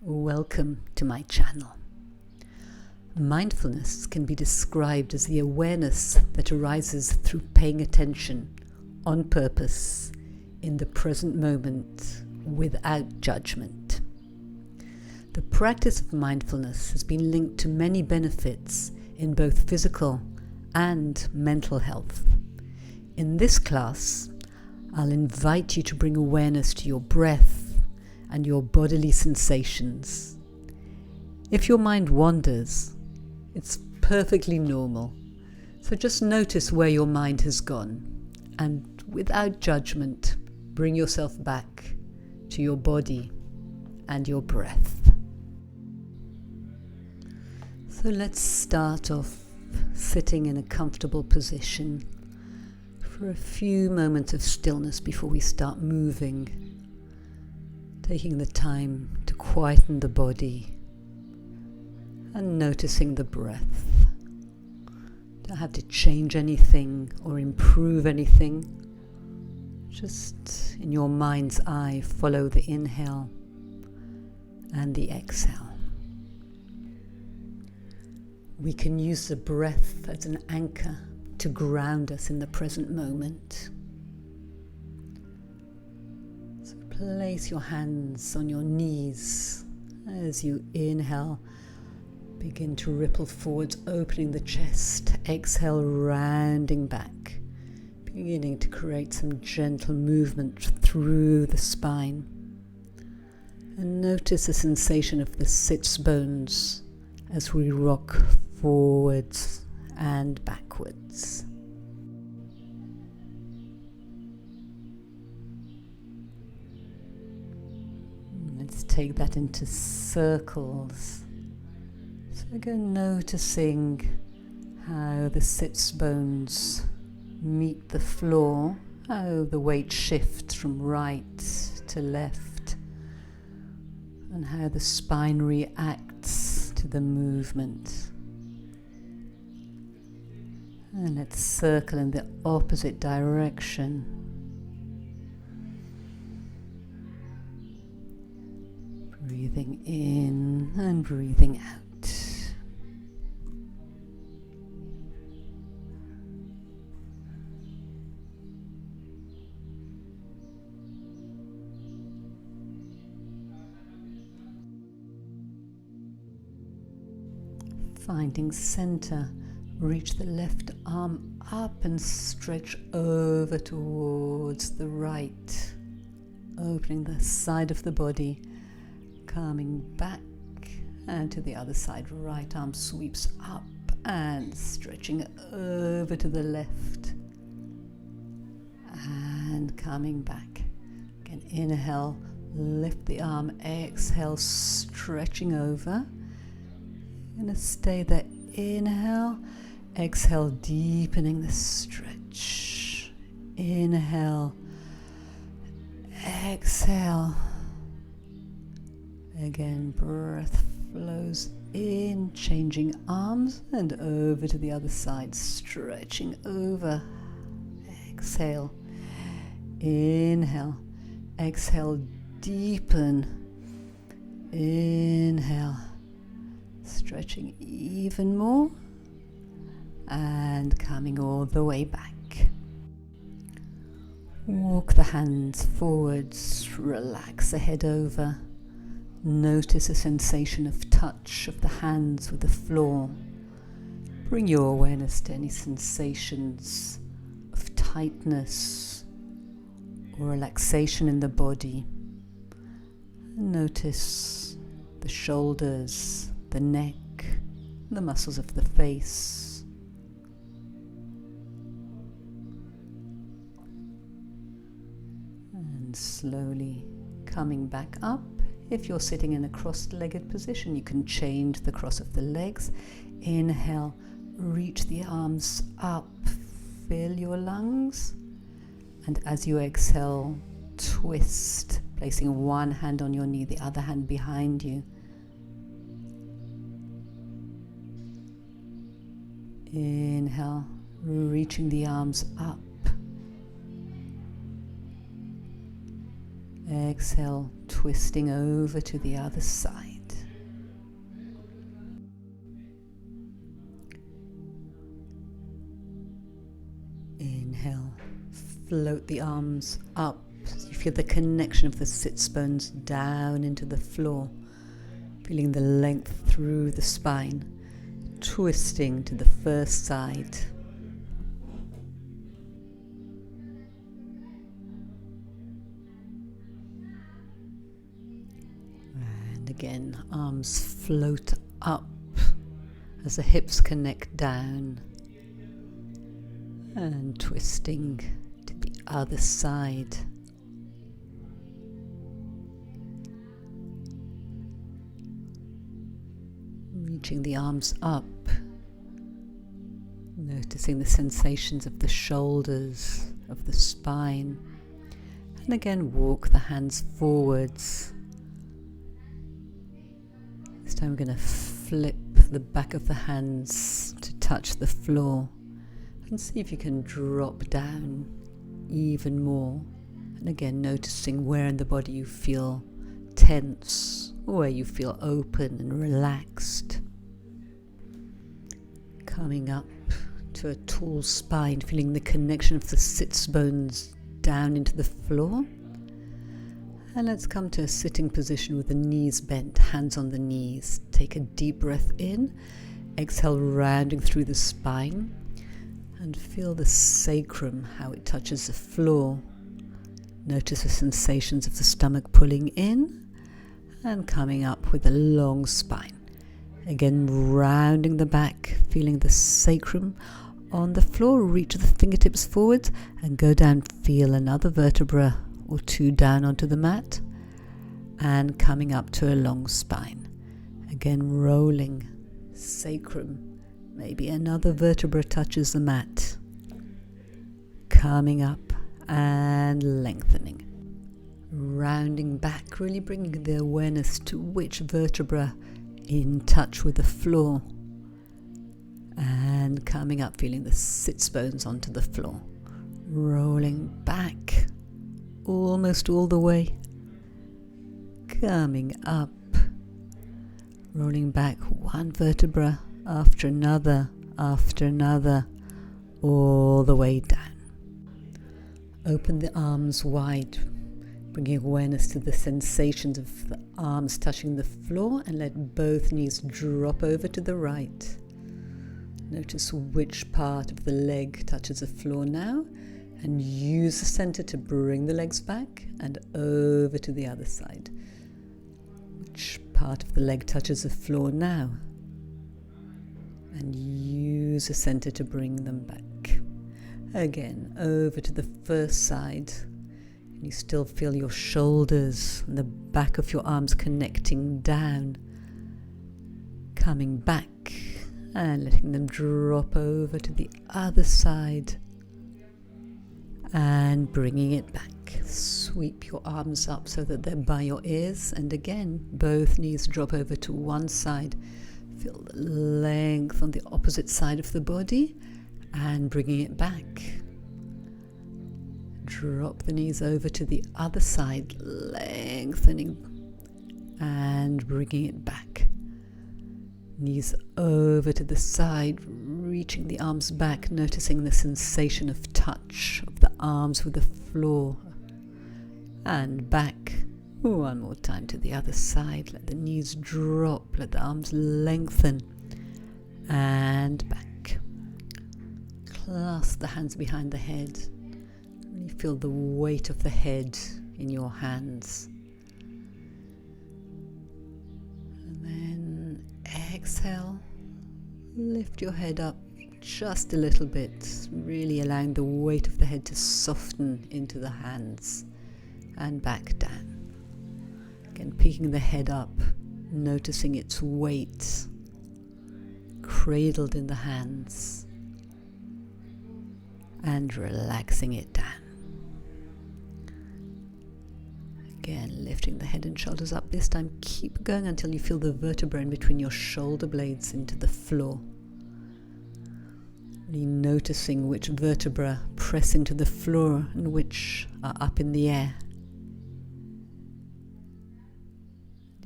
Welcome to my channel. Mindfulness can be described as the awareness that arises through paying attention on purpose in the present moment without judgment. The practice of mindfulness has been linked to many benefits in both physical and mental health. In this class, I'll invite you to bring awareness to your breath and your bodily sensations. If your mind wanders, it's perfectly normal. So just notice where your mind has gone and without judgment, bring yourself back to your body and your breath. So let's start off sitting in a comfortable position for a few moments of stillness before we start moving. Taking the time to quieten the body and noticing the breath. Don't have to change anything or improve anything. Just in your mind's eye, follow the inhale and the exhale. We can use the breath as an anchor to ground us in the present moment. Place your hands on your knees as you inhale. Begin to ripple forwards, opening the chest. Exhale, rounding back. Beginning to create some gentle movement through the spine. And notice the sensation of the sits bones as we rock forwards and backwards. Let's take that into circles. So again, noticing how the sits bones meet the floor, how the weight shifts from right to left, and how the spine reacts to the movement. And let's circle in the opposite direction. Breathing in and breathing out. Finding center, reach the left arm up and stretch over towards the right, opening the side of the body. Coming back and to the other side, right arm sweeps up and stretching over to the left and coming back. Again, inhale, lift the arm, exhale, stretching over. Gonna stay there, inhale, exhale, deepening the stretch. Inhale, exhale. Again, breath flows in, changing arms and over to the other side, stretching over. Exhale, inhale, exhale, deepen. Inhale, stretching even more and coming all the way back. Walk the hands forwards, relax the head over. Notice a sensation of touch of the hands with the floor. Bring your awareness to any sensations of tightness or relaxation in the body. Notice the shoulders, the neck, the muscles of the face. And slowly coming back up. If you're sitting in a cross-legged position, you can change the cross of the legs. Inhale, reach the arms up, fill your lungs. And as you exhale, twist, placing one hand on your knee, the other hand behind you. Inhale, reaching the arms up. Exhale, twisting over to the other side. float the arms up. So you feel the connection of the sits bones down into the floor, feeling the length through the spine, twisting to the first side. And again, arms float up as the hips connect down, and twisting to the other side. Reaching the arms up, noticing the sensations of the shoulders, of the spine, and again walk the hands forwards. This time we're going to flip the back of the hands to touch the floor, and see if you can drop down even more. And again, noticing where in the body you feel tense, where you feel open and relaxed. Coming up to a tall spine, feeling the connection of the sits bones down into the floor. And let's come to a sitting position with the knees bent, hands on the knees. Take a deep breath in, exhale, rounding through the spine, and feel the sacrum, how it touches the floor. Notice the sensations of the stomach pulling in and coming up with a long spine. Again, rounding the back, feeling the sacrum on the floor. Reach the fingertips forwards and go down. Feel another vertebra or two down onto the mat, and coming up to a long spine. Again, rolling sacrum. Maybe another vertebra touches the mat. Coming up and lengthening. Rounding back, really bringing the awareness to which vertebra in touch with the floor. And coming up, feeling the sits bones onto the floor. Rolling back, almost all the way. Coming up. Rolling back one vertebra after another, all the way down. Open the arms wide, bringing awareness to the sensations of the arms touching the floor, and let both knees drop over to the right. Notice which part of the leg touches the floor now, and use the center to bring the legs back and over to the other side. Which part of the leg touches the floor now, and use the center to bring them back. Again, over to the first side. And you still feel your shoulders and the back of your arms connecting down, coming back and letting them drop over to the other side and bringing it back. Sweep your arms up so that they're by your ears, and again, both knees drop over to one side. Feel the length on the opposite side of the body and bringing it back. Drop the knees over to the other side, lengthening and bringing it back. Knees over to the side, reaching the arms back, noticing the sensation of touch of the arms with the floor. And back. One more time to the other side. Let the knees drop, let the arms lengthen. And back. Clasp the hands behind the head. Really feel the weight of the head in your hands. And then exhale. Lift your head up just a little bit, really allowing the weight of the head to soften into the hands and back down. Again, picking the head up, noticing its weight cradled in the hands and relaxing it down. Again, lifting the head and shoulders up. This time, keep going until you feel the vertebra in between your shoulder blades into the floor. Really noticing which vertebra press into the floor and which are up in the air.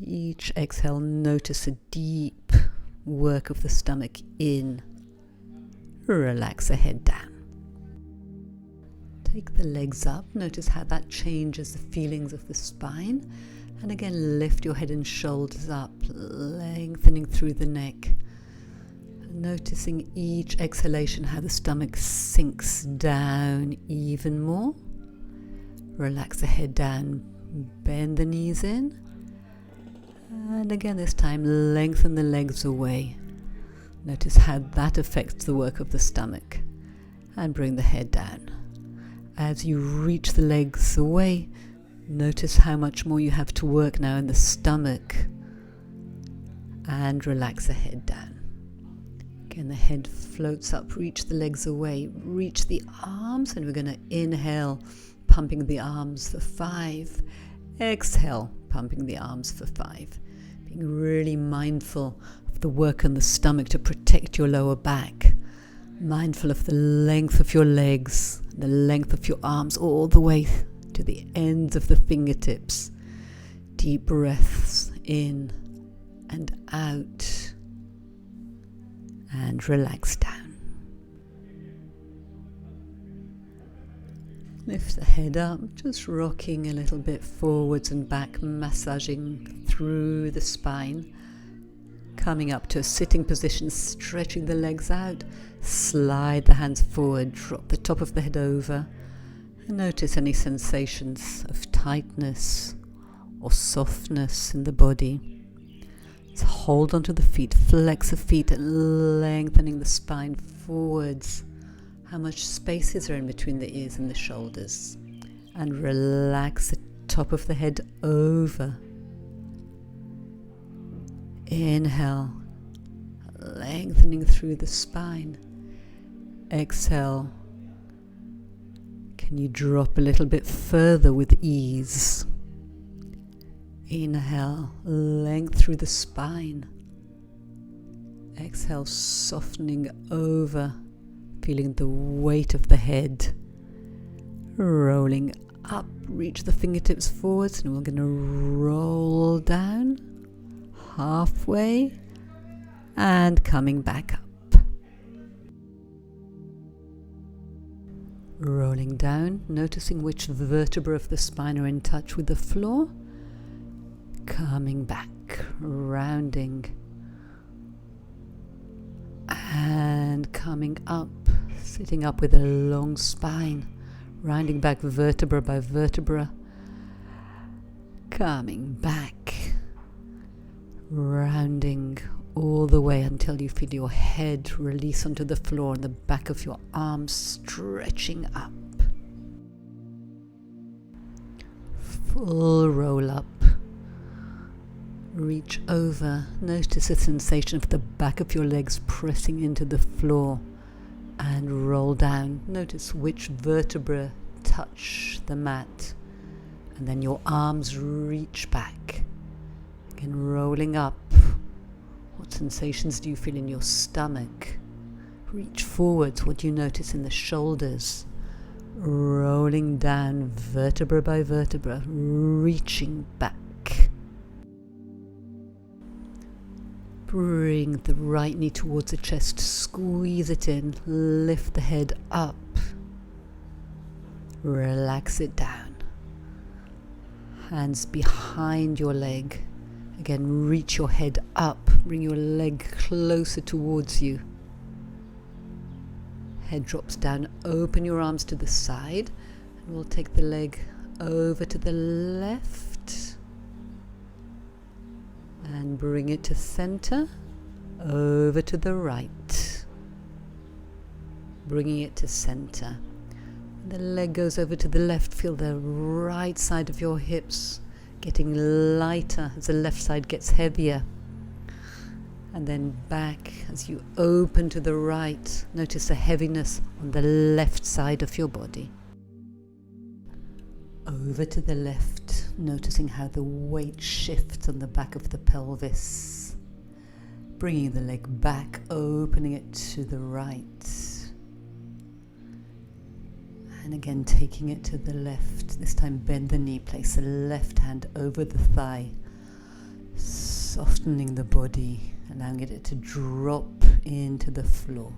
Each exhale, notice a deep work of the stomach in. Relax the head down. Take the legs up. Notice how that changes the feelings of the spine. And again, lift your head and shoulders up, lengthening through the neck. Noticing each exhalation how the stomach sinks down even more. Relax the head down, bend the knees in. And again this time, lengthen the legs away. Notice how that affects the work of the stomach. And bring the head down. As you reach the legs away, notice how much more you have to work now in the stomach. And relax the head down. Again, the head floats up, reach the legs away, reach the arms, and we're going to inhale, pumping the arms for 5. Exhale, pumping the arms for 5. Being really mindful of the work on the stomach to protect your lower back. Mindful of the length of your legs, the length of your arms, all the way to the ends of the fingertips. Deep breaths in and out. And relax down. Lift the head up, just rocking a little bit forwards and back, massaging through the spine. Coming up to a sitting position, stretching the legs out. Slide the hands forward, drop the top of the head over. And notice any sensations of tightness or softness in the body. So hold onto the feet, flex the feet, lengthening the spine forwards. How much space is there in between the ears and the shoulders? And relax the top of the head over. Inhale, lengthening through the spine. Exhale. Can you drop a little bit further with ease? Inhale, length through the spine. Exhale, softening over, feeling the weight of the head. Rolling up, reach the fingertips forwards, and we're going to roll down halfway and coming back up. Rolling down, noticing which vertebrae of the spine are in touch with the floor. Coming back, rounding, and coming up, sitting up with a long spine, rounding back vertebra by vertebra, coming back, rounding all the way until you feel your head release onto the floor and the back of your arms stretching up. Full roll up. Reach over, notice the sensation of the back of your legs pressing into the floor, and roll down. Notice which vertebra touch the mat, and then your arms reach back. Again, rolling up. What sensations do you feel in your stomach? Reach forwards, what do you notice in the shoulders? Rolling down vertebra by vertebra, reaching back. Bring the right knee towards the chest, squeeze it in, lift the head up, relax it down. Hands behind your leg. Again, reach your head up, bring your leg closer towards you. Head drops down, open your arms to the side, and we'll take the leg over to the left. And bring it to center, over to the right. Bringing it to center. The leg goes over to the left. Feel the right side of your hips getting lighter as the left side gets heavier. And then back as you open to the right. Notice the heaviness on the left side of your body. Over to the left, noticing how the weight shifts on the back of the pelvis. Bringing the leg back, opening it to the right. And again, taking it to the left. This time bend the knee, place the left hand over the thigh. Softening the body, allowing it to drop into the floor.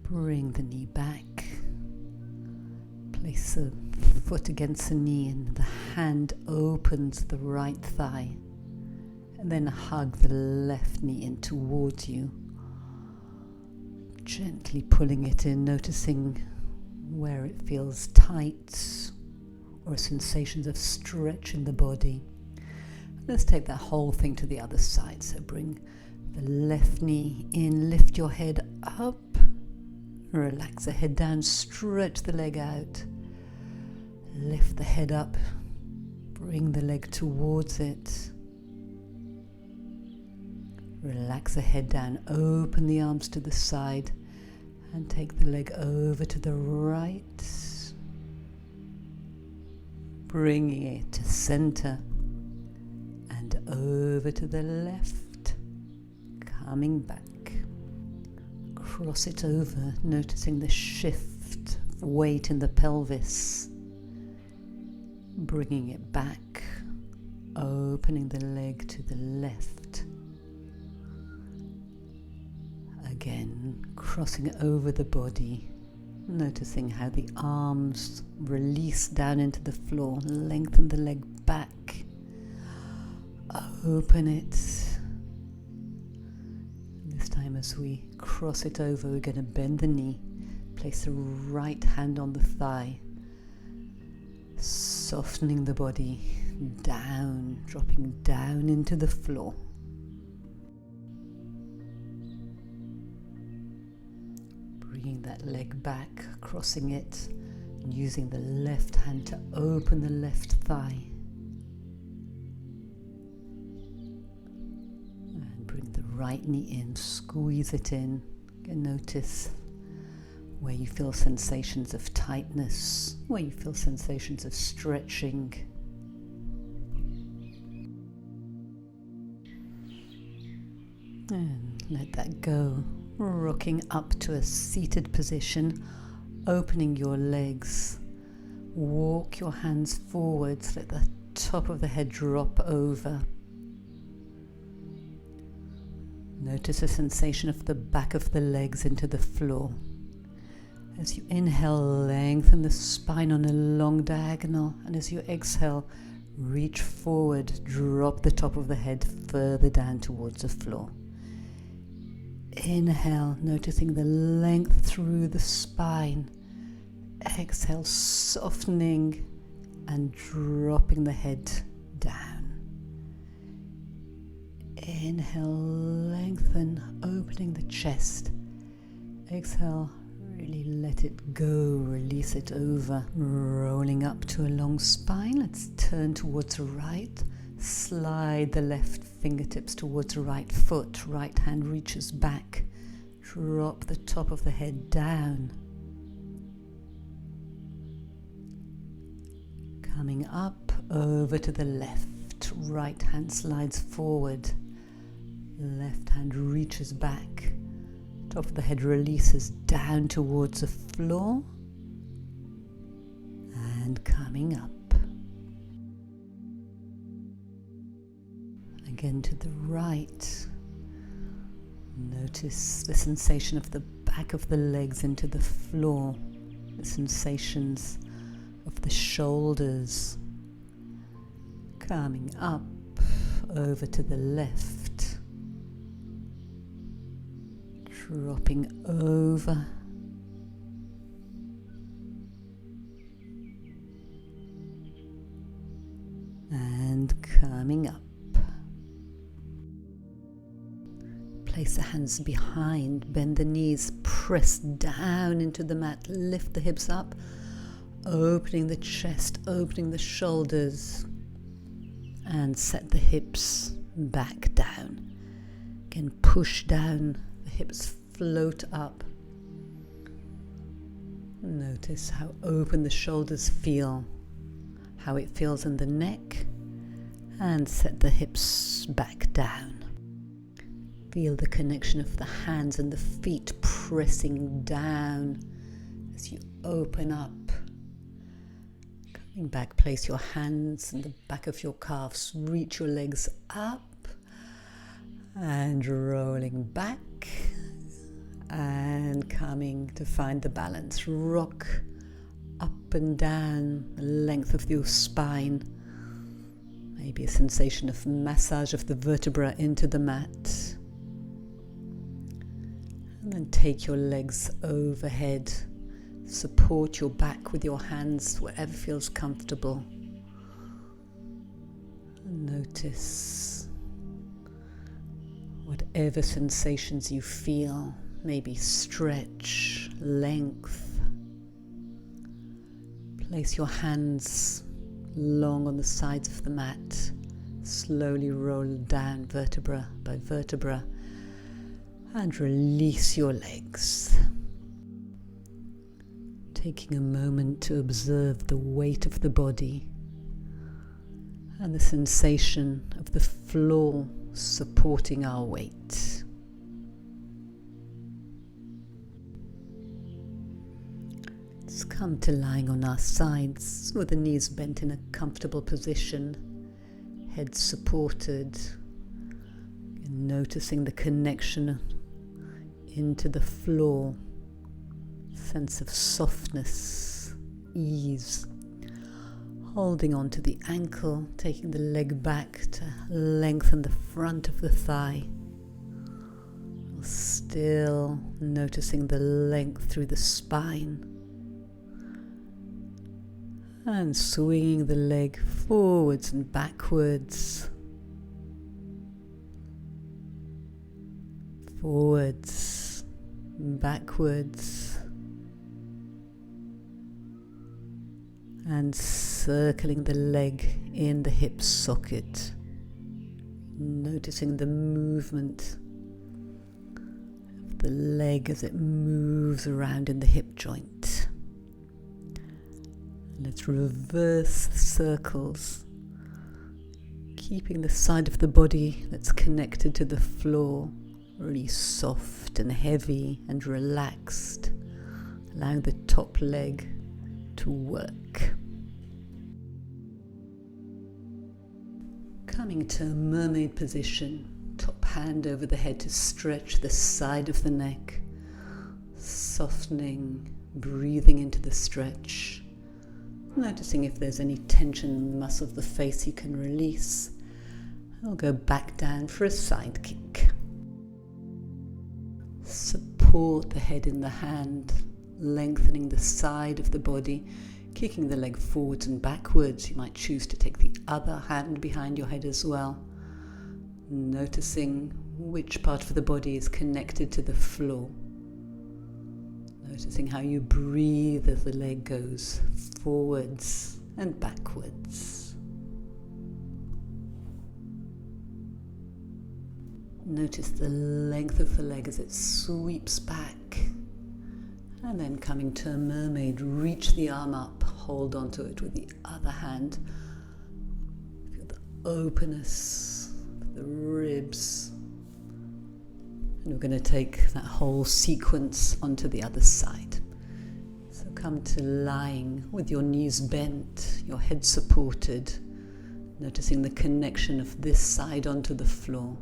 Bring the knee back. Place the foot against the knee and the hand opens the right thigh. And then hug the left knee in towards you. Gently pulling it in, noticing where it feels tight or sensations of stretch in the body. Let's take that whole thing to the other side. So bring the left knee in, lift your head up, relax the head down, stretch the leg out, lift the head up, bring the leg towards it, relax the head down, open the arms to the side and take the leg over to the right, bringing it to center and over to the left, coming back. Cross it over, noticing the shift of weight in the pelvis, bringing it back, opening the leg to the left. Again, crossing over the body, noticing how the arms release down into the floor, lengthen the leg back, open it. This time as we cross it over, we're going to bend the knee, place the right hand on the thigh, softening the body down, dropping down into the floor. Bringing that leg back, crossing it, and using the left hand to open the left thigh. And bring the right knee in, squeeze it in. And notice where you feel sensations of tightness, where you feel sensations of stretching. And let that go. Rocking up to a seated position, opening your legs. Walk your hands forwards, let the top of the head drop over. Notice a sensation of the back of the legs into the floor. As you inhale, lengthen the spine on a long diagonal, and as you exhale, reach forward, drop the top of the head further down towards the floor. Inhale, noticing the length through the spine. Exhale, softening and dropping the head down. Inhale, lengthen, opening the chest. Exhale, really let it go, release it over, rolling up to a long spine. Let's turn towards the right. Slide the left fingertips towards the right foot. Right hand reaches back. Drop the top of the head down. Coming up over to the left. Right hand slides forward. Left hand reaches back. Top of the head releases down towards the floor. And coming up. Again to the right. Notice the sensation of the back of the legs into the floor, the sensations of the shoulders. Coming up over to the left, dropping over. And coming up. Place the hands behind, bend the knees, press down into the mat, lift the hips up, opening the chest, opening the shoulders, and set the hips back down. Again, push down, the hips float up. Notice how open the shoulders feel, how it feels in the neck, and set the hips back down. Feel the connection of the hands and the feet pressing down as you open up. Coming back, place your hands in the back of your calves, reach your legs up and rolling back And coming to find the balance. Rock up and down the length of your spine. Maybe a sensation of massage of the vertebra into the mat. And then take your legs overhead. Support your back with your hands wherever feels comfortable. And notice whatever sensations you feel, maybe stretch, length. Place your hands long on the sides of the mat. Slowly roll down vertebra by vertebra and release your legs. Taking a moment to observe the weight of the body and the sensation of the floor supporting our weight. Let's come to lying on our sides with the knees bent in a comfortable position, head supported, and noticing the connection into the floor, sense of softness, ease. Holding on to the ankle, taking the leg back to lengthen the front of the thigh. Still noticing the length through the spine. And swinging the leg forwards and backwards. Forwards, backwards. And circling the leg in the hip socket, noticing the movement of the leg as it moves around in the hip joint. Let's reverse the circles, keeping the side of the body that's connected to the floor really soft and heavy and relaxed, allowing the top leg to work. Coming to a mermaid position, top hand over the head to stretch the side of the neck, softening, breathing into the stretch, noticing if there's any tension in the muscle of the face you can release. I'll go back down for a side kick. Support the head in the hand, lengthening the side of the body, kicking the leg forwards and backwards. You might choose to take the other hand behind your head as well. Noticing which part of the body is connected to the floor. Noticing how you breathe as the leg goes forwards and backwards. Notice the length of the leg as it sweeps back. And then coming to a mermaid, reach the arm up, hold onto it with the other hand. Feel the openness of the ribs. And we're going to take that whole sequence onto the other side. So come to lying with your knees bent, your head supported, noticing the connection of this side onto the floor.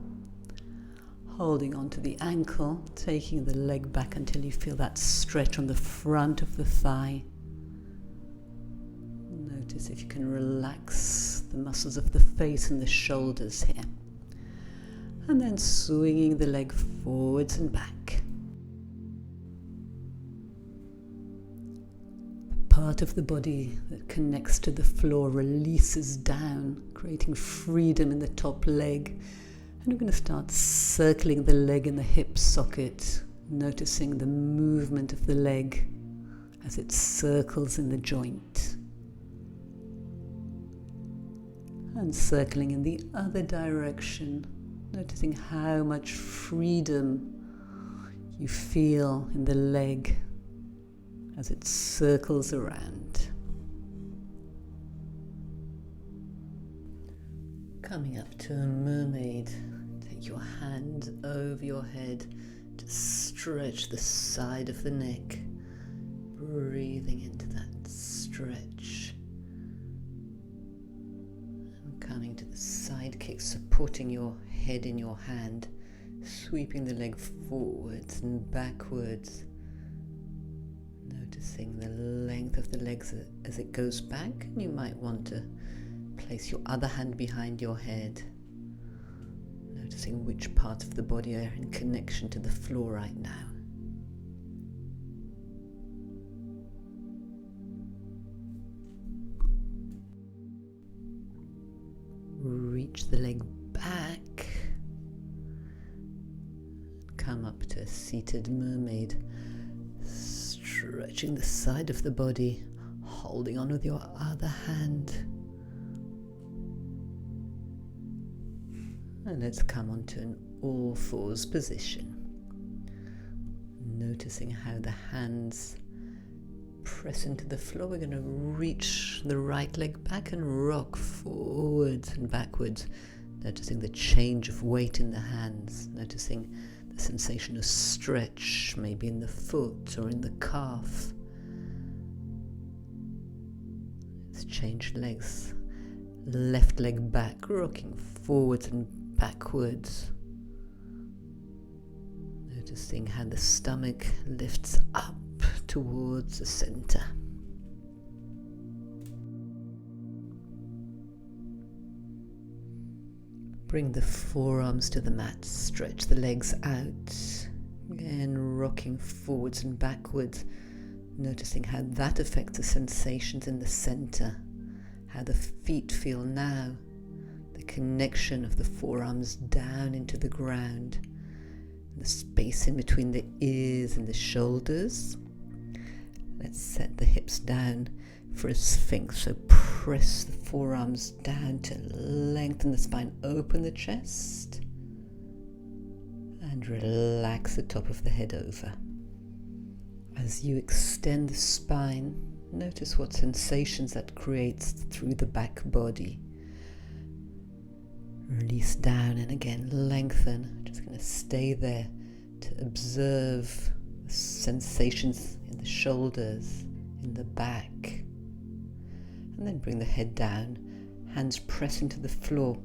Holding onto the ankle, taking the leg back until you feel that stretch on the front of the thigh. Notice if you can relax the muscles of the face and the shoulders here. And then swinging the leg forwards and back. The part of the body that connects to the floor releases down, creating freedom in the top leg. And we're going to start circling the leg in the hip socket, noticing the movement of the leg as it circles in the joint. And circling in the other direction, noticing how much freedom you feel in the leg as it circles around. Coming up to a mermaid, take your hand over your head to stretch the side of the neck, breathing into that stretch. And coming to the side kick, supporting your head in your hand, Sweeping the leg forwards and backwards. Noticing the length of the legs as it goes back. And you might want to place your other hand behind your head. Noticing which parts of the body are in connection to the floor right now. Reach the leg back. Come up to a seated mermaid. Stretching the side of the body, holding on with your other hand. And let's come onto an all fours position. Noticing how the hands press into the floor. We're going to reach the right leg back and rock forwards and backwards. Noticing the change of weight in the hands. Noticing the sensation of stretch, maybe in the foot or in the calf. Let's change legs. Left leg back, rocking forwards and backwards. Noticing how the stomach lifts up towards the center. Bring the forearms to the mat, stretch the legs out. Again, rocking forwards and backwards, noticing how that affects the sensations in the center, how the feet feel now, the connection of the forearms down into the ground, the space in between the ears and the shoulders. Let's set the hips down for a sphinx. So press the forearms down to lengthen the spine, open the chest, and relax the top of the head over. As you extend the spine, notice what sensations that creates through the back body. Release down and again lengthen. Just going to stay there to observe the sensations in the shoulders, in the back. And then bring the head down, hands pressing to the floor,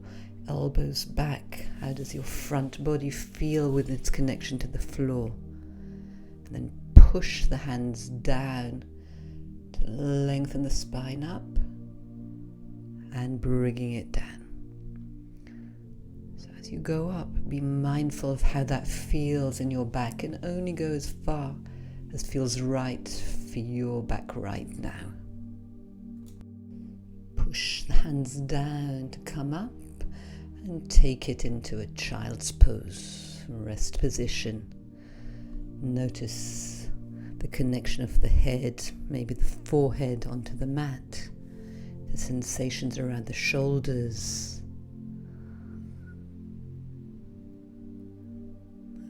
elbows back. How does your front body feel with its connection to the floor? And then push the hands down to lengthen the spine up and bringing it down. So as you go up, be mindful of how that feels in your back and only go as far as feels right for your back right now. Push the hands down to come up and take it into a child's pose, rest position. Notice the connection of the head, maybe the forehead onto the mat, the sensations around the shoulders.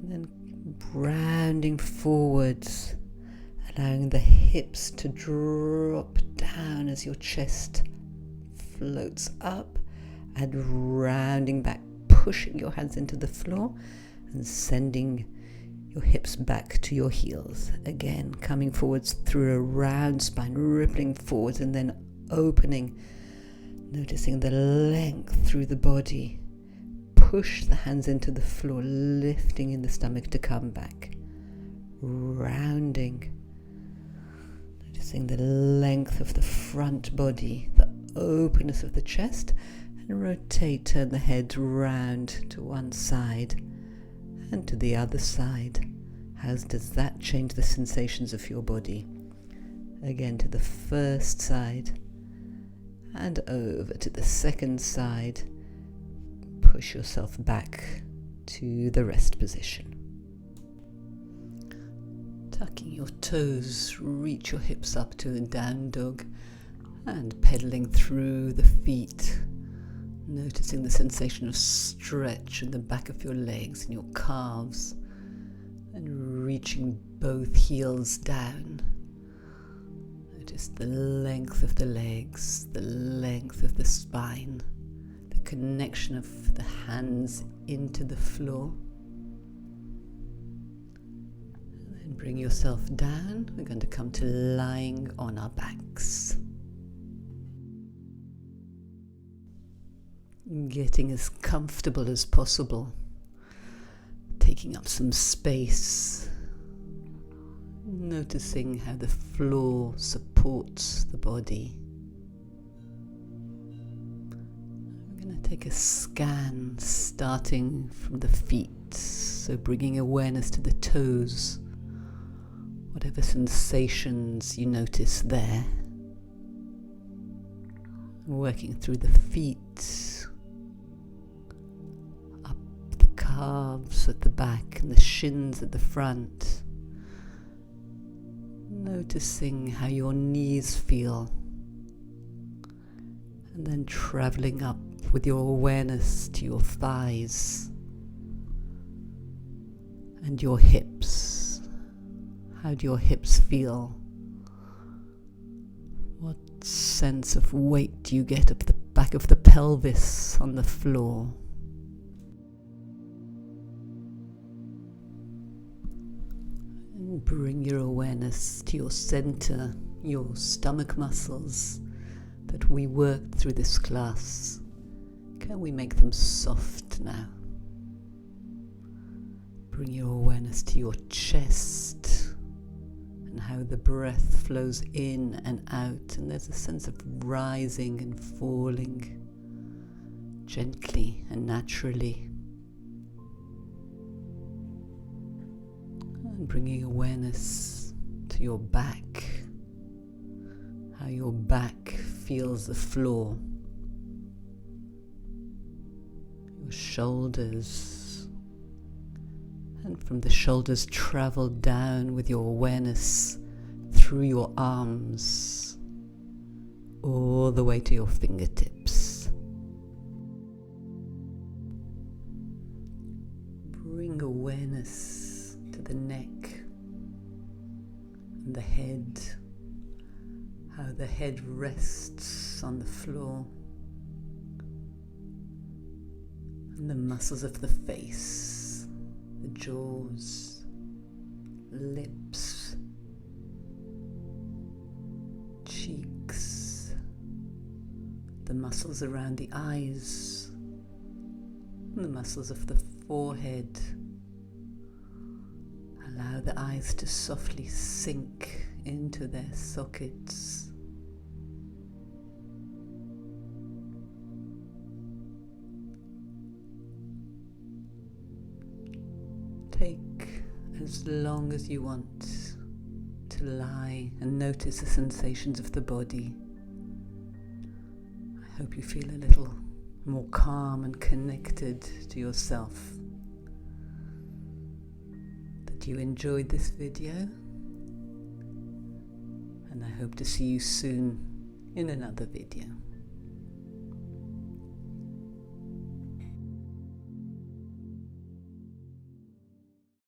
And then rounding forwards, allowing the hips to drop down as your chest floats up, and rounding back, pushing your hands into the floor and sending your hips back to your heels. Again, coming forwards through a round spine, rippling forwards and then opening, noticing the length through the body. Push the hands into the floor, lifting in the stomach to come back. Rounding, noticing the length of the front body, the openness of the chest, and rotate, turn the head round to one side and to the other side. How does that change the sensations of your body? Again to the first side and over to the second side. Push yourself back to the rest position. Tucking your toes, reach your hips up to a down dog and pedaling through the feet, noticing the sensation of stretch in the back of your legs and your calves, and reaching both heels down. Notice the length of the legs, the length of the spine, the connection of the hands into the floor. And then bring yourself down. We're going to come to lying on our backs. Getting as comfortable as possible. taking up some space, noticing how the floor supports the body. I'm going to take a scan starting from the feet, so bringing awareness to the toes, whatever sensations you notice there. Working through the feet, up the calves at the back and the shins at the front. Noticing how your knees feel, and then traveling up with your awareness to your thighs and your hips. How do your hips feel? What sense of weight do you get at the back of the pelvis on the floor? And bring your awareness to your center, your stomach muscles that we worked through this class. Can we make them soft now? Bring your awareness to your chest and how the breath flows in and out, and there's a sense of rising and falling gently and naturally. And bringing awareness to your back, how your back feels the floor, your shoulders, and from the shoulders travel down with your awareness through your arms all the way to your fingertips. Bring awareness to the neck and the head, how the head rests on the floor, and the muscles of the face, the jaws, lips, cheeks, the muscles around the eyes, and the muscles of the forehead. Allow the eyes to softly sink into their sockets. Take as long as you want to lie and notice the sensations of the body. I hope you feel a little more calm and connected to yourself. That you enjoyed this video, and I hope to see you soon in another video.